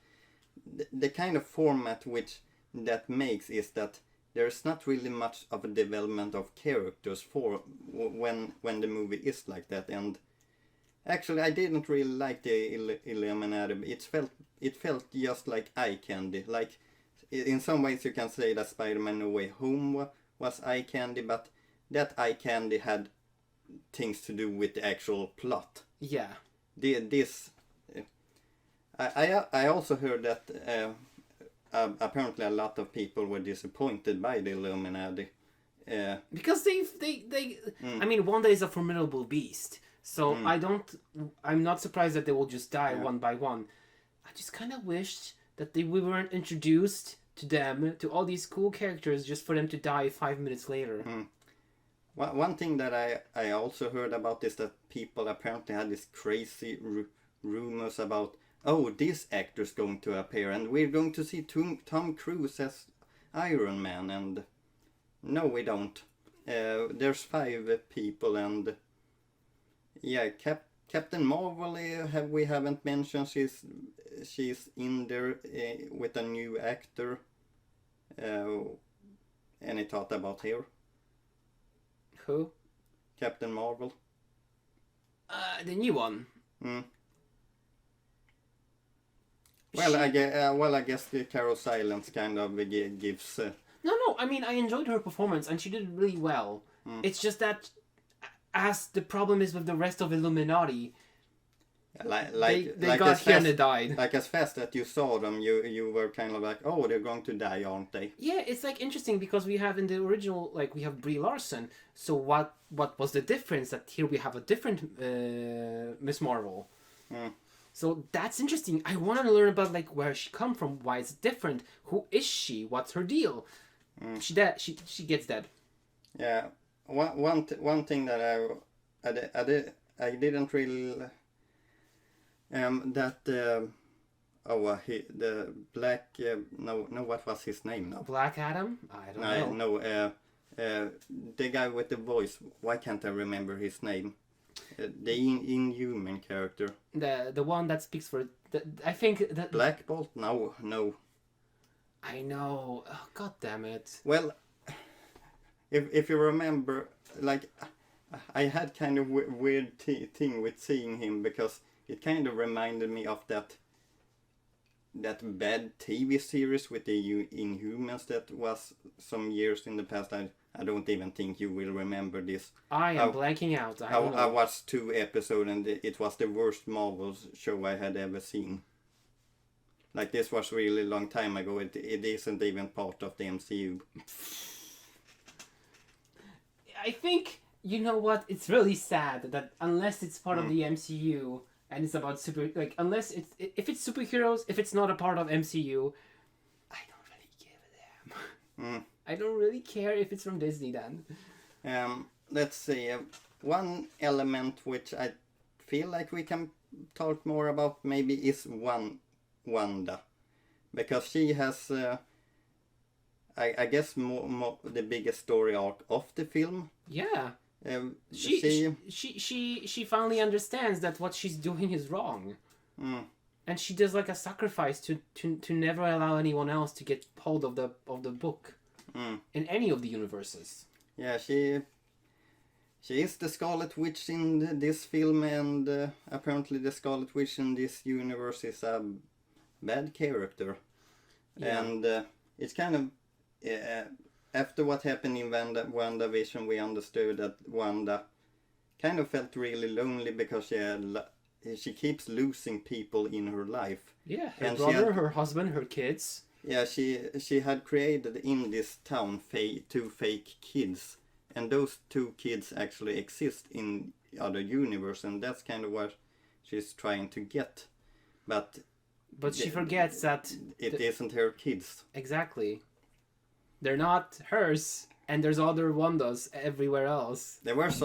the kind of format which that makes is that there's not really much of a development of characters for when the movie is like that. And actually, I didn't really like the Illuminati. It felt just like eye candy. Like in some ways, you can say that Spider-Man No Way Home was eye candy, but that eye candy had things to do with the actual plot. Yeah. I also heard that apparently a lot of people were disappointed by the Illuminati. Because I mean, Wanda is a formidable beast. So I'm not surprised that they will just die one by one. I just kind of wished that we weren't introduced to them, to all these cool characters, just for them to die 5 minutes later. One thing that I also heard about is that people apparently had this crazy rumors about, oh, this actor's going to appear and we're going to see Tom Cruise as Iron Man, and no, we don't. There's 5 people, and yeah, Captain Marvel we haven't mentioned. She's in there with a new actor. any thought about her? Who? Captain Marvel. The new one. Mm. Well, I guess the Carol silence kind of gives. No. I mean, I enjoyed her performance, and she did really well. It's just that, as the problem is with the rest of Illuminati, they got here and they died. Like as fast as you saw them, you were kind of like, oh, they're going to die, aren't they? Yeah, it's like interesting because we have in the original, like we have Brie Larson. So what was the difference? That here we have a different Miss Marvel. So that's interesting. I want to learn about like where she come from, why it's different, who is she, what's her deal. She dead. She gets dead. Yeah, one thing that I didn't really the black no what was his name now? Black Adam? I don't know. No, the guy with the voice. Why can't I remember his name? The Inhuman character. The one that speaks for. I think that. Black Bolt? No. I know. Oh, God damn it. Well, if you remember, like, I had kind of weird thing with seeing him because it kind of reminded me of that bad TV series with the Inhumans that was some years in the past. I don't even think you will remember this. I am blanking out. I watched 2 episodes and it was the worst Marvel show I had ever seen. Like, this was really long time ago. It isn't even part of the MCU. I think, you know what, it's really sad that unless it's part of the MCU and it's about if it's superheroes, if it's not a part of MCU, I don't really give a damn. I don't really care if it's from Disney then. Let's see. One element which I feel like we can talk more about maybe is Wanda, because she has I guess more the biggest story arc of the film. Yeah. She finally understands that what she's doing is wrong. And she does like a sacrifice to never allow anyone else to get hold of the book in any of the universes. Yeah, she is the Scarlet Witch in this film, and apparently the Scarlet Witch in this universe is a bad character. Yeah. And it's kind of after what happened in WandaVision, we understood that Wanda kind of felt really lonely because she keeps losing people in her life. Yeah, her brother, her husband, her kids. Yeah, she had created in this town 2 fake kids, and those 2 kids actually exist in other universe, and that's kind of what she's trying to get. But she forgets that it isn't her kids. Exactly. They're not hers, and there's other Wandas everywhere else. There was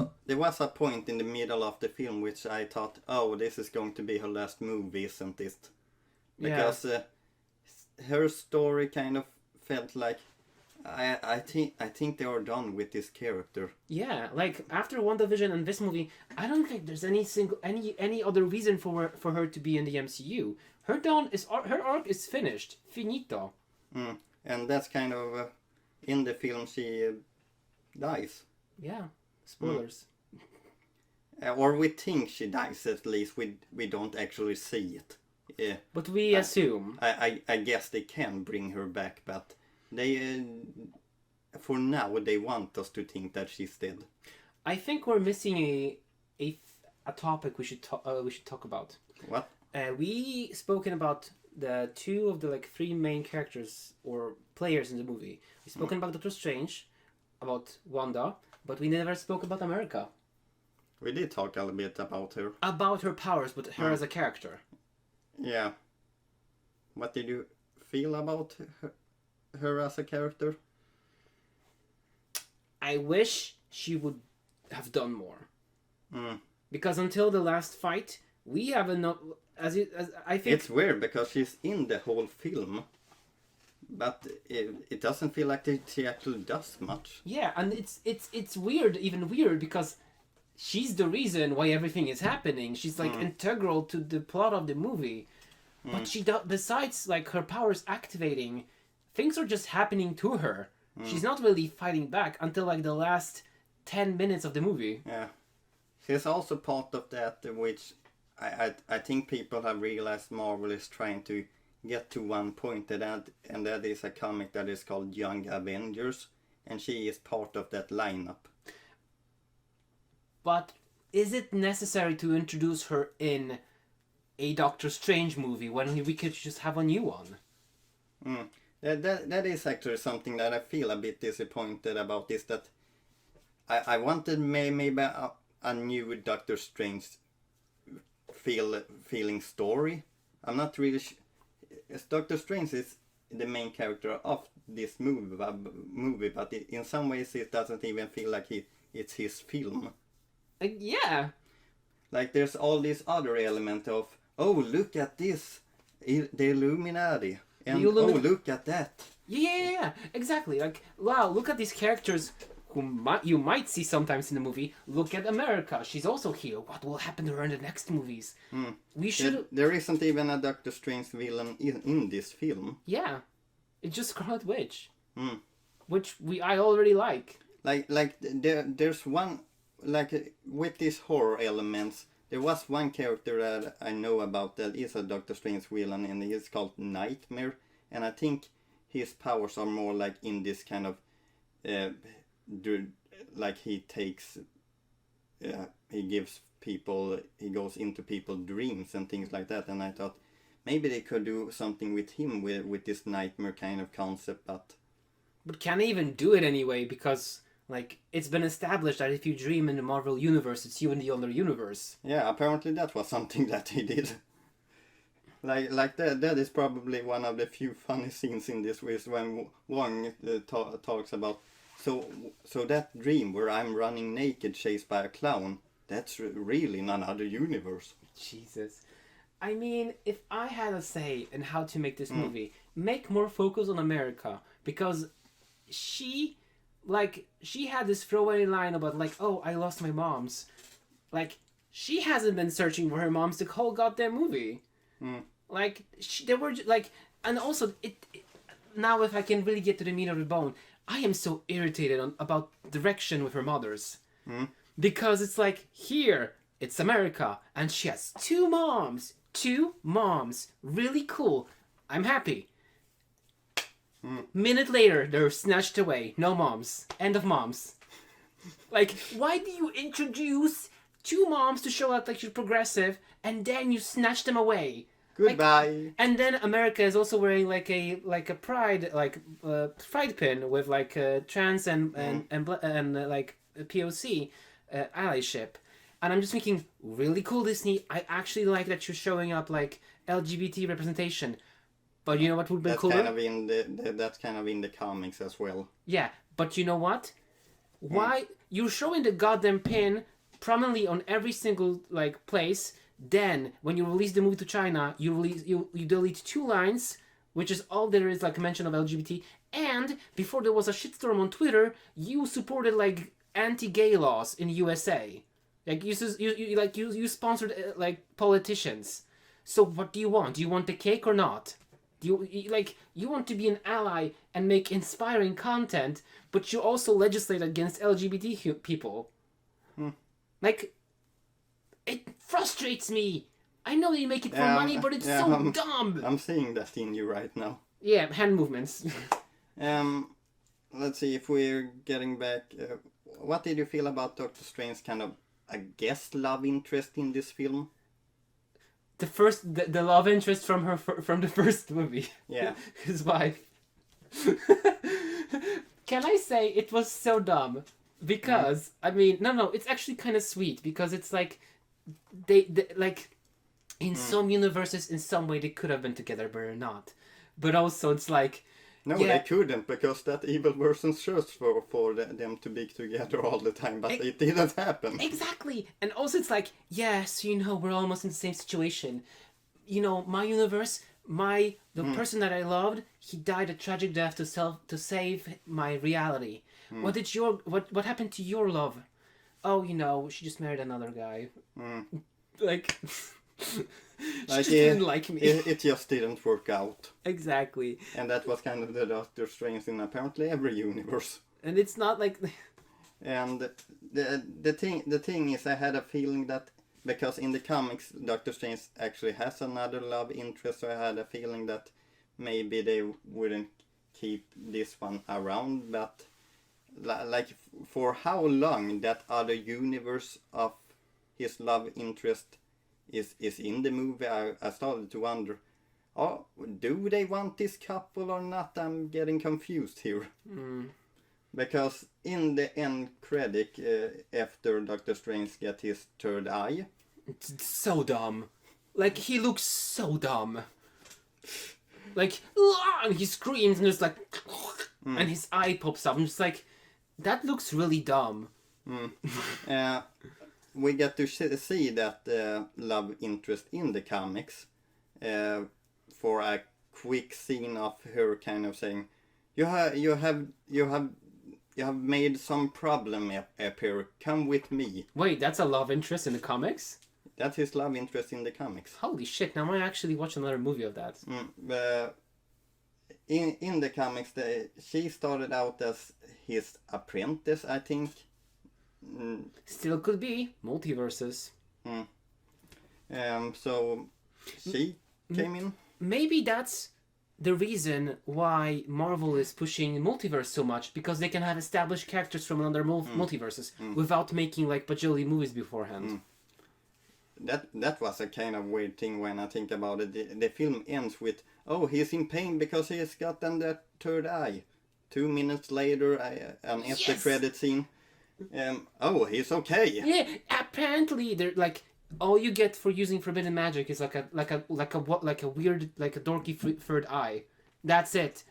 a point in the middle of the film which I thought, oh, this is going to be her last movie, isn't it? Because her story kind of felt like, I think they are done with this character. Yeah, like after WandaVision and this movie, I don't think there's any other reason for her to be in the MCU. Her arc is finished, finito. And that's kind of in the film she dies. Yeah, spoilers. Or we think she dies, at least. We don't actually see it. But we assume. I guess they can bring her back, but they for now they want us to think that she's dead. I think we're missing a topic we should talk about. What? We spoken about the 2 of the 3 main characters or players in the movie. We spoken about Doctor Strange, about Wanda, but we never spoke about America. We did talk a little bit about her. About her powers, but her as a character. Yeah. What did you feel about her as a character? I wish she would have done more. Because until the last fight, we haven't. As I think it's weird because she's in the whole film, but it doesn't feel like she actually does much. Yeah, and it's weird, even weird, because she's the reason why everything is happening. She's integral to the plot of the movie. But besides her powers activating, things are just happening to her. She's not really fighting back until like the last 10 minutes of the movie. Yeah. She's also part of that, which I think people have realized Marvel is trying to get to one point, and that is a comic that is called Young Avengers, and she is part of that lineup. But is it necessary to introduce her in a Doctor Strange movie when we could just have a new one? That is actually something that I feel a bit disappointed about, is that I wanted maybe a new Doctor Strange feeling story. I'm not really Doctor Strange is the main character of this movie, but in some ways it doesn't even feel like it's his film. Yeah. Like there's all this other element of, oh, look at this, the Illuminati, and oh, look at that. Yeah, exactly. Like, wow, look at these characters who you might see sometimes in the movie. Look at America. She's also here. What will happen to her in the next movies? We should. There isn't even a Doctor Strange villain in this film. Yeah, it's just Scarlet Witch, which I already like. There's one, like with these horror elements. There was one character that I know about that is a Doctor Strange villain, and he's called Nightmare, and I think his powers are more like in this kind of like he takes he gives people, he goes into people's dreams and things like that, and I thought maybe they could do something with him with this nightmare kind of concept, but can they even do it anyway? Because like it's been established that if you dream in the Marvel universe, it's you in the other universe. Yeah, apparently that was something that he did. Like that is probably one of the few funny scenes in this, is when Wong talks about, so that dream where I'm running naked chased by a clown, that's really none other universe. Jesus. I mean, if I had a say in how to make this movie, make more focus on America, because she had this throwaway line about like, oh, I lost my moms. Like, she hasn't been searching for her moms the whole goddamn movie. Like, there were like, and also now if I can really get to the meat of the bone, I am so irritated about direction with her mothers. Because it's like, here, it's America, and she has two moms, really cool, I'm happy. Minute later, they're snatched away, no moms, end of moms. Like, why do you introduce two moms to show out like you're progressive, and then you snatch them away? Goodbye. Like, and then America is also wearing like a pride pin with like trans and like POC allyship, and I'm just thinking, really cool, Disney. I actually like that you're showing up like LGBT representation, but you know what would be cooler? That's kind of in the comics as well. Yeah, but you know what? Why you're showing the goddamn pin prominently on every single like place? Then, when you release the movie to China, you delete two lines, which is all there is, like a mention of LGBT. And before there was a shitstorm on Twitter, you supported like anti-gay laws in USA. Like you sponsored like politicians. So what do you want? Do you want the cake or not? Do you want to be an ally and make inspiring content, but you also legislate against LGBT people? Like. It frustrates me. I know you make it for money, but it's so dumb. I'm seeing that in you right now. Yeah, hand movements. Let's see if we're getting back. What did you feel about Doctor Strange's kind of, I guess, love interest in this film? The love interest from the first movie. Yeah. His wife. Can I say it was so dumb? Because I mean, no, it's actually kind of sweet, because it's like. They like in some universes, in some way they could have been together, but they're not. But also it's like they couldn't, because that evil person searched for them to be together all the time, but it didn't happen. Exactly. And also it's like, yes, we're almost in the same situation. My universe, the person that I loved, he died a tragic death to save my reality. What happened to your love? Oh, she just married another guy. Like, She just didn't like me. It just didn't work out. Exactly. And that was kind of the Doctor Strange in apparently every universe. And it's not like... And the thing is, I had a feeling that because in the comics Doctor Strange actually has another love interest, so I had a feeling that maybe they wouldn't keep this one around, but like for how long that other universe of his love interest is in the movie, I started to wonder, oh, do they want this couple or not? I'm getting confused here. Because in the end credit, after Doctor Strange get his third eye, it's so dumb. Like, he looks so dumb. Like, and he screams and there's like, and his eye pops up. I'm just like, that looks really dumb. We get to see that love interest in the comics for a quick scene of her kind of saying, you have made some problem appear. Come with me. Wait, that's a love interest in the comics? That's his love interest in the comics. Holy shit, now I actually watch another movie of that. In the comics, she started out as his apprentice, I think. Still could be. Multiverses. So she came in. Maybe that's the reason why Marvel is pushing multiverse so much, because they can have established characters from another multiverses without making like bajillion movies beforehand. That was a kind of weird thing when I think about it. The film ends with, oh, he's in pain because he's gotten that third eye. 2 minutes later, an after credit scene. Oh, he's okay. Yeah, apparently they're like, all you get for using forbidden magic is like a weird, like a dorky third eye. That's it.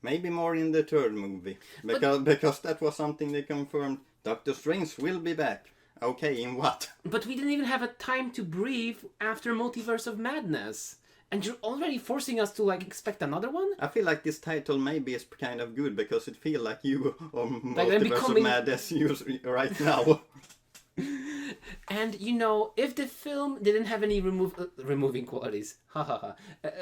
Maybe more in the third movie, because that was something they confirmed. Doctor Strange will be back. Okay, in what? But we didn't even have a time to breathe after Multiverse of Madness. And you're already forcing us to like expect another one? I feel like this title maybe is kind of good because it feels like you are like Multiverse of Madness right now. And you know, if the film didn't have any removing qualities,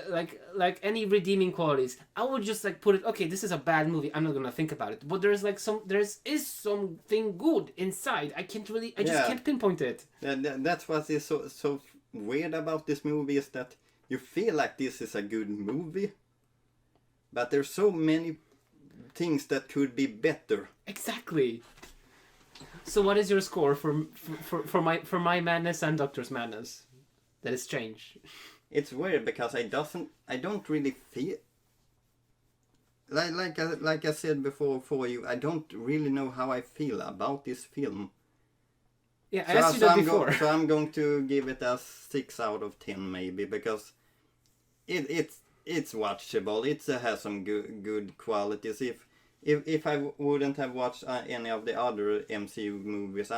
like any redeeming qualities, I would just like put it. Okay, this is a bad movie. I'm not gonna think about it. But there's something good inside. I just can't pinpoint it. That's what is so weird about this movie, is that you feel like this is a good movie, but there's so many things that could be better. Exactly. So what is your score for my madness and Doctor's madness? That is strange. It's weird because I don't really feel like I said before for you. I don't really know how I feel about this film. Yeah, I asked you that before. So I'm going to give it a 6 out of 10 maybe, because it's watchable. It has some good qualities. If I wouldn't have watched any of the other MCU movies,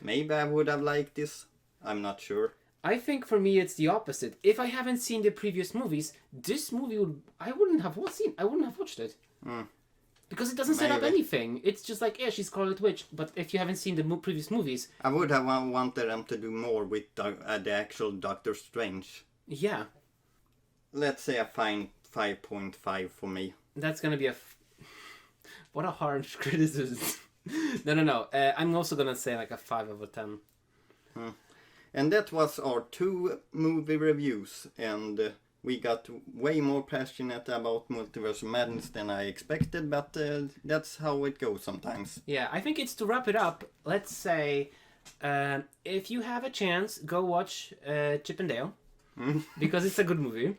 maybe I would have liked this. I'm not sure. I think for me it's the opposite. If I haven't seen the previous movies, this movie I wouldn't have watched it. Because it doesn't set up anything. It's just like, yeah, she's Scarlet Witch. But if you haven't seen the previous movies, I would have wanted them to do more with the actual Doctor Strange. Yeah. Let's say a fine 5.5 for me. That's gonna be what a harsh criticism. No. I'm also gonna say like a 5 over 10. And that was our 2 movie reviews, and we got way more passionate about Multiverse of Madness than I expected, but that's how it goes sometimes. Yeah, I think it's to wrap it up. Let's say, if you have a chance, go watch Chip and Dale, because it's a good movie.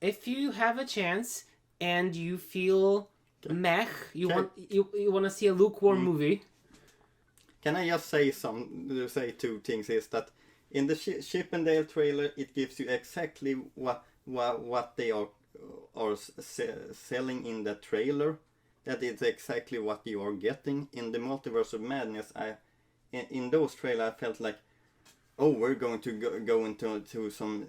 If you have a chance and you feel meh, you want to see a lukewarm movie. Can I just say 2 things? Is that in the Chip and Dale trailer, it gives you exactly what they are selling in the trailer. That is exactly what you are getting in the Multiverse of Madness. In those trailers, I felt like, oh, we're going to go into some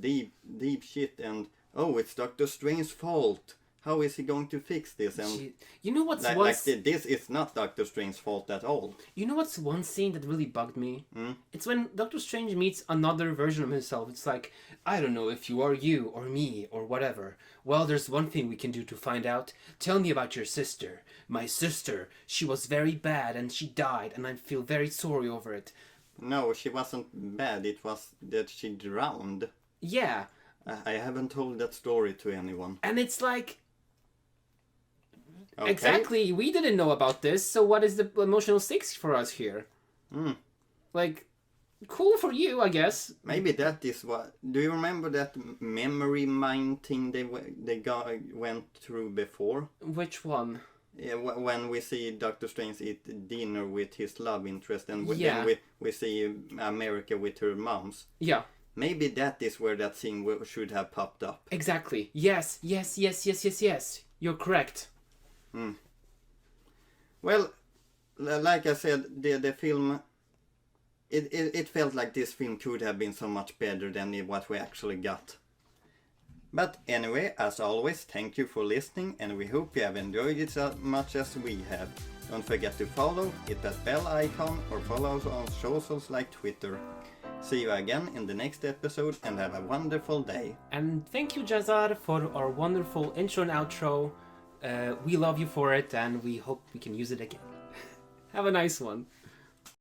deep shit, and oh, it's Doctor Strange's fault. how is he going to fix this? And You know what's this is not Doctor Strange's fault at all. You know what's one scene that really bugged me? It's when Doctor Strange meets another version of himself. It's like, I don't know if you are you or me or whatever. Well, there's one thing we can do to find out. Tell me about your sister. My sister, she was very bad and she died and I feel very sorry over it. No, she wasn't bad. It was that she drowned. Yeah. I haven't told that story to anyone. And it's like... Okay. Exactly, we didn't know about this, so what is the emotional stakes for us here? Like, cool for you, I guess. Maybe that is what... Do you remember that memory mine thing they went through before? Which one? Yeah, when we see Doctor Strange eat dinner with his love interest, and Yeah. then we see America with her moms. Yeah. Maybe that is where that scene should have popped up. Exactly. Yes. You're correct. Well, like I said, the film... It felt like this film could have been so much better than what we actually got. But anyway, as always, thank you for listening, and we hope you have enjoyed it as much as we have. Don't forget to follow, hit that bell icon, or follow us on socials like Twitter. See you again in the next episode, and have a wonderful day. And thank you, Jahzzar, for our wonderful intro and outro. We love you for it, and we hope we can use it again. Have a nice one.